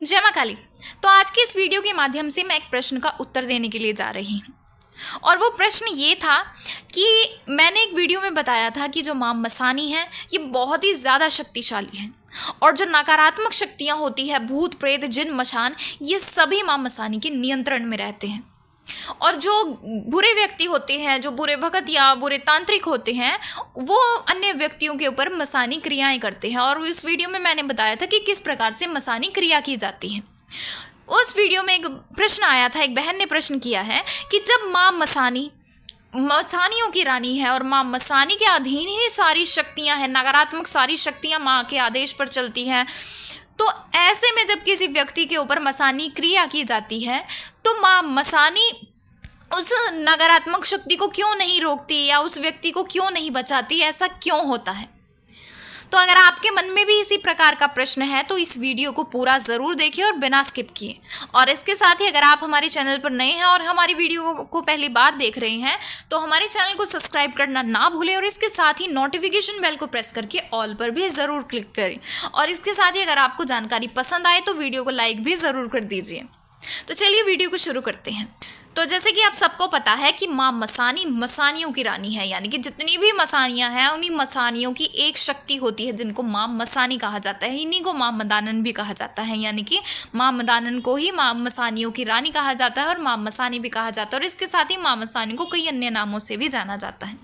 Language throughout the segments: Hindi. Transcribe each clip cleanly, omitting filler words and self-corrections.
जय मां काली। तो आज के इस वीडियो के माध्यम से मैं एक प्रश्न का उत्तर देने के लिए जा रही हूँ और वो प्रश्न ये था कि मैंने एक वीडियो में बताया था कि जो मां मसानी है ये बहुत ही ज़्यादा शक्तिशाली है और जो नकारात्मक शक्तियाँ होती है, भूत प्रेत जिन मशान, ये सभी मां मसानी के नियंत्रण में रहते हैं। और जो बुरे व्यक्ति होते हैं, जो बुरे भगत या बुरे तांत्रिक होते हैं, वो अन्य व्यक्तियों के ऊपर मसानी क्रियाएं करते हैं। और इस वीडियो में मैंने बताया था कि किस प्रकार से मसानी क्रिया की जाती है। उस वीडियो में एक प्रश्न आया था, एक बहन ने प्रश्न किया है कि जब माँ मसानी मसानियों की रानी है और माँ मसानी के अधीन ही सारी शक्तियाँ हैं, नकारात्मक सारी शक्तियाँ माँ के आदेश पर चलती हैं, तो ऐसे में जब किसी व्यक्ति के ऊपर मसानी क्रिया की जाती है तो माँ मसानी उस नकारात्मक शक्ति को क्यों नहीं रोकती या उस व्यक्ति को क्यों नहीं बचाती? ऐसा क्यों होता है? तो अगर आपके मन में भी इसी प्रकार का प्रश्न है तो इस वीडियो को पूरा ज़रूर देखिए और बिना स्किप किए। और इसके साथ ही अगर आप हमारे चैनल पर नए हैं और हमारी वीडियो को पहली बार देख रहे हैं तो हमारे चैनल को सब्सक्राइब करना ना भूलें और इसके साथ ही नोटिफिकेशन बेल को प्रेस करके ऑल पर भी ज़रूर क्लिक करें। और इसके साथ ही अगर आपको जानकारी पसंद आए तो वीडियो को लाइक भी ज़रूर कर दीजिए। तो चलिए वीडियो को शुरू करते हैं। तो जैसे कि आप सबको पता है कि माँ मसानी मसानियों की रानी है, यानी कि जितनी भी मसानियाँ हैं उन्हीं मसानियों की एक शक्ति होती है जिनको माँ मसानी कहा जाता है। इन्हीं को माँ मदानन भी कहा जाता है, यानी कि माँ मदानन को ही माँ मसानियों की रानी कहा जाता है और माँ मसानी भी कहा जाता है। और इसके साथ ही माँ मसानी को कई अन्य नामों से भी जाना जाता है।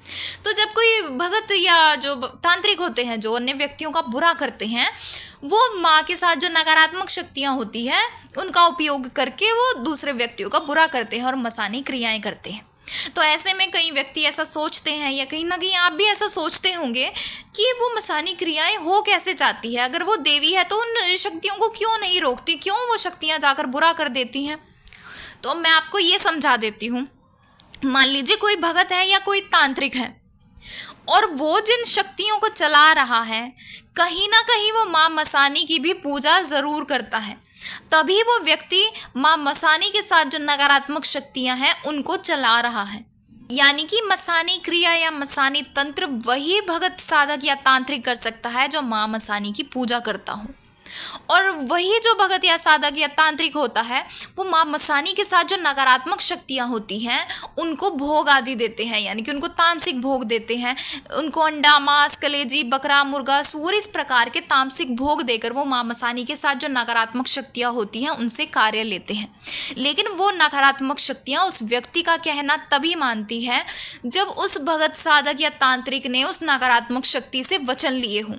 तो जब कोई भगत या जो तांत्रिक होते हैं जो अन्य व्यक्तियों का बुरा करते हैं, वो माँ के साथ जो नकारात्मक शक्तियाँ होती हैं उनका उपयोग करके वो दूसरे व्यक्तियों का बुरा करते हैं और मसानी क्रियाएं करते हैं। तो ऐसे में कई व्यक्ति ऐसा सोचते हैं या कहीं ना कहीं आप भी ऐसा सोचते होंगे कि वो मसानी क्रियाएं हो कैसे चाहती है? अगर वो देवी है तो उन शक्तियों को क्यों नहीं रोकती, क्यों वो शक्तियाँ जाकर बुरा कर देती हैं? तो मैं आपको ये समझा देती हूँ। मान लीजिए कोई भगत है या कोई तांत्रिक है और वो जिन शक्तियों को चला रहा है कहीं ना कहीं वो माँ मसानी की भी पूजा ज़रूर करता है, तभी वो व्यक्ति माँ मसानी के साथ जो नकारात्मक शक्तियाँ हैं उनको चला रहा है। यानी कि मसानी क्रिया या मसानी तंत्र वही भगत, साधक या तांत्रिक कर सकता है जो माँ मसानी की पूजा करता हो। और वही जो भगत या साधक या तांत्रिक होता है वो माँ मसानी के साथ जो नकारात्मक शक्तियाँ होती हैं उनको भोग आदि देते हैं, यानी कि उनको तामसिक भोग देते हैं। उनको अंडा, मांस, कलेजी, बकरा, मुर्गा, सूअर, इस प्रकार के तामसिक भोग देकर वो माँ मसानी के साथ जो नकारात्मक शक्तियाँ होती हैं उनसे कार्य लेते हैं। लेकिन वो नकारात्मक शक्तियाँ उस व्यक्ति का कहना तभी मानती है जब उस भगत, साधक या तांत्रिक ने उस नकारात्मक शक्ति से वचन लिए हों।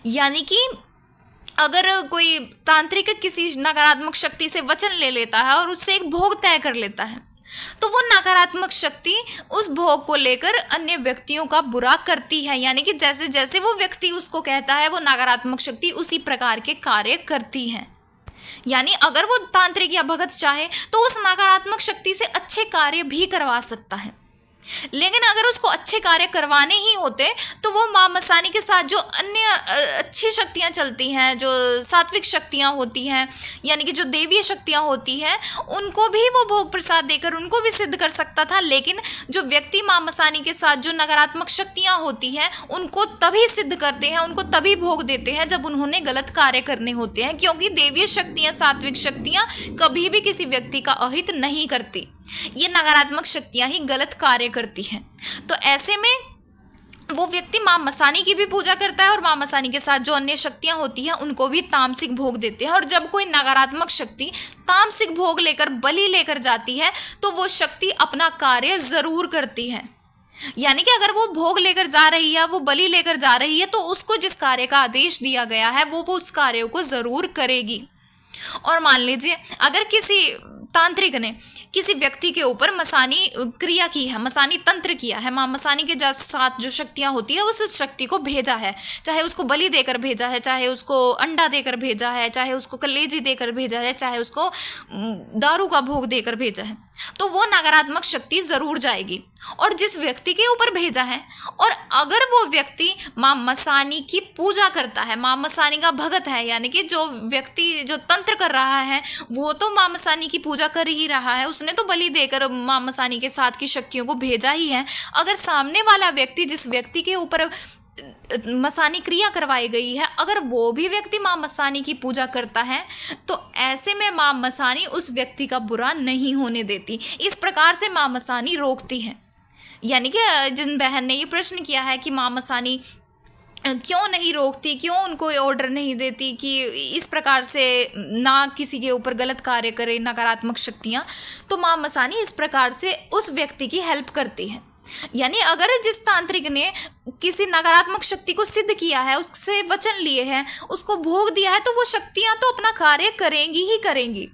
यानी कि अगर कोई तांत्रिक किसी नकारात्मक शक्ति से वचन ले लेता है और उससे एक भोग तय कर लेता है तो वो नकारात्मक शक्ति उस भोग को लेकर अन्य व्यक्तियों का बुरा करती है। यानी कि जैसे जैसे वो व्यक्ति उसको कहता है वो नकारात्मक शक्ति उसी प्रकार के कार्य करती है। यानी अगर वो तांत्रिक या भगत चाहे तो उस नकारात्मक शक्ति से अच्छे कार्य भी करवा सकता है, लेकिन अगर उसको अच्छे कार्य करवाने ही होते तो वो माँ मसानी के साथ जो अन्य अच्छी शक्तियाँ चलती हैं, जो सात्विक शक्तियाँ होती हैं, यानी कि जो देवीय शक्तियाँ होती हैं, उनको भी वो भोग प्रसाद देकर उनको भी सिद्ध कर सकता था। लेकिन जो व्यक्ति माँ मसानी के साथ जो नकारात्मक शक्तियाँ होती हैं उनको तभी सिद्ध करते हैं, उनको तभी भोग देते हैं जब उन्होंने गलत कार्य करने होते हैं, क्योंकि देवीय शक्तियाँ, सात्विक शक्तियाँ कभी भी किसी व्यक्ति का अहित नहीं करती। ये नकारात्मक शक्तियां ही गलत कार्य करती हैं। तो ऐसे में वो व्यक्ति माँ मसानी की भी पूजा करता है और माँ मसानी के साथ जो अन्य शक्तियां होती हैं उनको भी तामसिक भोग देते हैं। और जब कोई नकारात्मक शक्ति तामसिक भोग लेकर, बलि लेकर जाती है तो वो शक्ति अपना कार्य ज़रूर करती है। यानी कि अगर वो भोग लेकर जा रही है, वो बलि लेकर जा रही है, तो उसको जिस कार्य का आदेश दिया गया है वो उस कार्यों को ज़रूर करेगी। और मान लीजिए अगर किसी तांत्रिक ने किसी व्यक्ति के ऊपर मसानी क्रिया की है, मसानी तंत्र किया है, माँ मसानी के साथ जो शक्तियाँ होती है उस शक्ति को भेजा है, चाहे उसको बलि देकर भेजा है, चाहे उसको अंडा देकर भेजा है, चाहे उसको कलेजी देकर भेजा है, चाहे उसको दारू का भोग देकर भेजा है, तो वो नकारात्मक शक्ति ज़रूर जाएगी। और जिस व्यक्ति के ऊपर भेजा है, और अगर वो व्यक्ति माँ मसानी की पूजा करता है, माँ मसानी का भगत है, यानी कि जो व्यक्ति जो तंत्र कर रहा है वो तो माँ मसानी की पूजा कर ही रहा है, उसने तो बलि देकर माँ मसानी के साथ की शक्तियों को भेजा ही है। अगर सामने वाला व्यक्ति जिस व्यक्ति के ऊपर मसानी क्रिया करवाई गई है, अगर वो भी व्यक्ति माँ मसानी की पूजा करता है तो ऐसे में माँ मसानी उस व्यक्ति का बुरा नहीं होने देती। इस प्रकार से माँ मसानी रोकती है। यानी कि जिन बहन ने ये प्रश्न किया है कि माँ मसानी क्यों नहीं रोकती, क्यों उनको ऑर्डर नहीं देती कि इस प्रकार से ना किसी के ऊपर गलत कार्य करे नकारात्मक शक्तियाँ, तो माँ मसानी इस प्रकार से उस व्यक्ति की हेल्प करती है। यानी अगर जिस तांत्रिक ने किसी नकारात्मक शक्ति को सिद्ध किया है, उससे वचन लिए हैं, उसको भोग दिया है, तो वो शक्तियाँ तो अपना कार्य करेंगी ही करेंगी।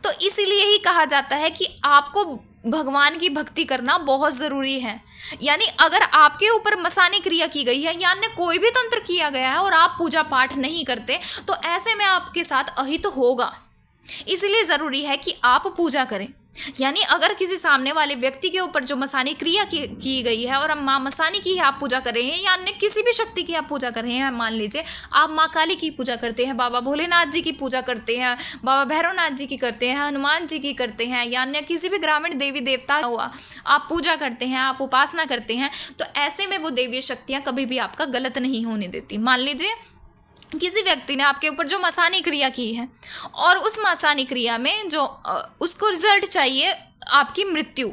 तो इसीलिए ही कहा जाता है कि आपको भगवान की भक्ति करना बहुत ज़रूरी है। यानी अगर आपके ऊपर मसानी क्रिया की गई है या अन्य कोई भी तंत्र किया गया है और आप पूजा पाठ नहीं करते, तो ऐसे में आपके साथ अहित होगा। इसलिए ज़रूरी है कि आप पूजा करें। यानी अगर किसी सामने वाले व्यक्ति के ऊपर जो मसानी क्रिया की गई है और हम माँ मसानी की आप पूजा कर रहे हैं या अन्य किसी भी शक्ति की आप पूजा कर रहे हैं, मान लीजिए आप माँ काली की पूजा करते हैं, बाबा भोलेनाथ जी की पूजा करते हैं, बाबा भैरवनाथ जी की करते हैं, हनुमान जी की करते हैं, या अन्य किसी भी ग्रामीण देवी देवता हुआ आप पूजा करते हैं, आप उपासना करते हैं, तो ऐसे में वो देवी शक्तियाँ कभी भी आपका गलत नहीं होने देती। मान लीजिए किसी व्यक्ति ने आपके ऊपर जो मसानी क्रिया की है और उस मसानी क्रिया में जो उसको रिजल्ट चाहिए आपकी मृत्यु,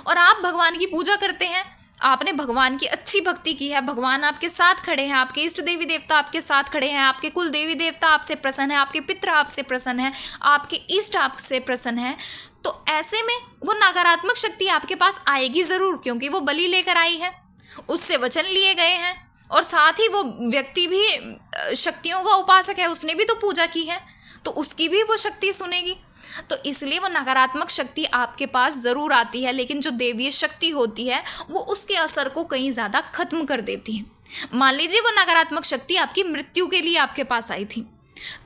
और आप भगवान की पूजा करते हैं, आपने भगवान की अच्छी भक्ति की है, भगवान आपके साथ खड़े हैं, आपके इष्ट देवी देवता आपके साथ खड़े हैं, आपके कुल देवी देवता आपसे प्रसन्न है, आपके पितृ आपसे प्रसन्न है, आपके इष्ट आपसे प्रसन्न है, तो ऐसे में वो नकारात्मक शक्ति आपके पास आएगी ज़रूर, क्योंकि वो बलि लेकर आई है, उससे वचन लिए गए हैं, और साथ ही वो व्यक्ति भी शक्तियों का उपासक है, उसने भी तो पूजा की है, तो उसकी भी वो शक्ति सुनेगी। तो इसलिए वो नकारात्मक शक्ति आपके पास ज़रूर आती है, लेकिन जो देवीय शक्ति होती है वो उसके असर को कहीं ज़्यादा ख़त्म कर देती है। मान लीजिए वो नकारात्मक शक्ति आपकी मृत्यु के लिए आपके पास आई थी,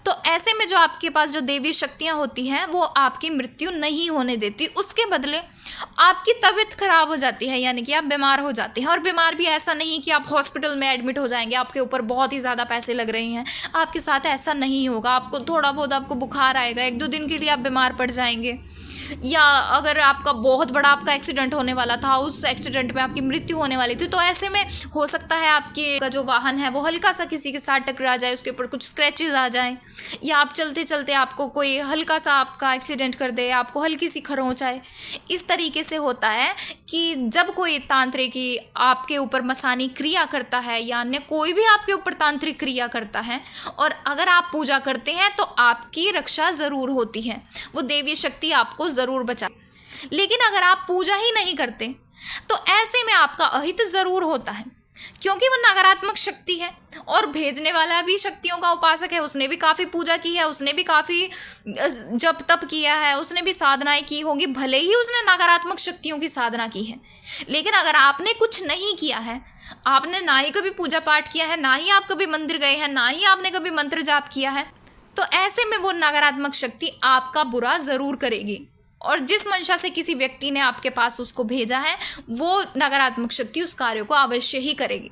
तो ऐसे में जो आपके पास जो देवी शक्तियाँ होती हैं वो आपकी मृत्यु नहीं होने देती, उसके बदले आपकी तबीयत खराब हो जाती है, यानी कि आप बीमार हो जाते हैं। और बीमार भी ऐसा नहीं कि आप हॉस्पिटल में एडमिट हो जाएंगे, आपके ऊपर बहुत ही ज़्यादा पैसे लग रहे हैं, आपके साथ ऐसा नहीं होगा। आपको थोड़ा बहुत आपको बुखार आएगा, 1-2 दिन के लिए आप बीमार पड़ जाएंगे, या अगर आपका बहुत बड़ा आपका एक्सीडेंट होने वाला था, उस एक्सीडेंट में आपकी मृत्यु होने वाली थी, तो ऐसे में हो सकता है आपके जो वाहन है वो हल्का सा किसी के साथ टकरा जाए, उसके ऊपर कुछ स्क्रैचेस आ जाएं, या आप चलते चलते आपको कोई हल्का सा आपका एक्सीडेंट कर दे, आपको हल्की सी खरोंच आए। इस तरीके से होता है कि जब कोई तांत्रिकी आपके ऊपर मसानी क्रिया करता है या अन्य कोई भी आपके ऊपर तांत्रिक क्रिया करता है और अगर आप पूजा करते हैं तो आपकी रक्षा ज़रूर होती है, वो देवी शक्ति आपको ज़रूर बचा। लेकिन अगर आप पूजा ही नहीं करते तो ऐसे में आपका अहित ज़रूर होता है, क्योंकि वो नकारात्मक शक्ति है और भेजने वाला भी शक्तियों का उपासक है, उसने भी काफ़ी पूजा की है, उसने भी काफ़ी जप तप किया है, उसने भी साधनाएं की होंगी, भले ही उसने नकारात्मक शक्तियों की साधना की है। लेकिन अगर आपने कुछ नहीं किया है, आपने ना ही कभी पूजा पाठ किया है, ना ही आप कभी मंदिर गए हैं, ना ही आपने कभी मंत्र जाप किया है, तो ऐसे में वो नकारात्मक शक्ति आपका बुरा ज़रूर करेगी। और जिस मंशा से किसी व्यक्ति ने आपके पास उसको भेजा है वो नकारात्मक शक्ति उस कार्य को अवश्य ही करेगी।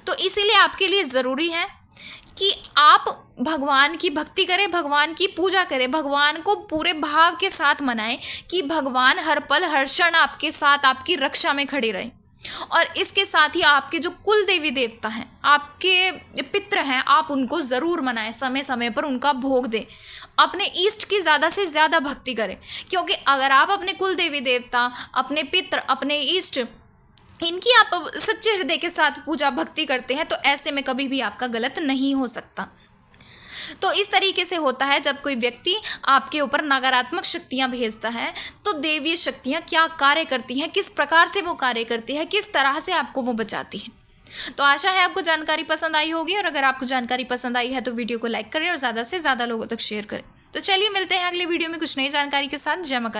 तो इसीलिए आपके लिए ज़रूरी है कि आप भगवान की भक्ति करें, भगवान की पूजा करें, भगवान को पूरे भाव के साथ मनाएं कि भगवान हर पल हर क्षण आपके साथ आपकी रक्षा में खड़े रहें। और इसके साथ ही आपके जो कुल देवी देवता हैं, आपके पितृ हैं, आप उनको ज़रूर मनाएं, समय समय पर उनका भोग दें, अपने इष्ट की ज़्यादा से ज़्यादा भक्ति करें। क्योंकि अगर आप अपने कुल देवी देवता, अपने पितृ, अपने इष्ट, इनकी आप सच्चे हृदय के साथ पूजा भक्ति करते हैं तो ऐसे में कभी भी आपका गलत नहीं हो सकता। तो इस तरीके से होता है जब कोई व्यक्ति आपके ऊपर नकारात्मक शक्तियाँ भेजता है तो देवीय शक्तियाँ क्या कार्य करती हैं, किस प्रकार से वो कार्य करती है, किस तरह से आपको वो बचाती हैं। तो आशा है आपको जानकारी पसंद आई होगी, और अगर आपको जानकारी पसंद आई है तो वीडियो को लाइक करें और ज़्यादा से ज़्यादा लोगों तक शेयर करें। तो चलिए मिलते हैं अगले वीडियो में कुछ नई जानकारी के साथ। जय माता दी।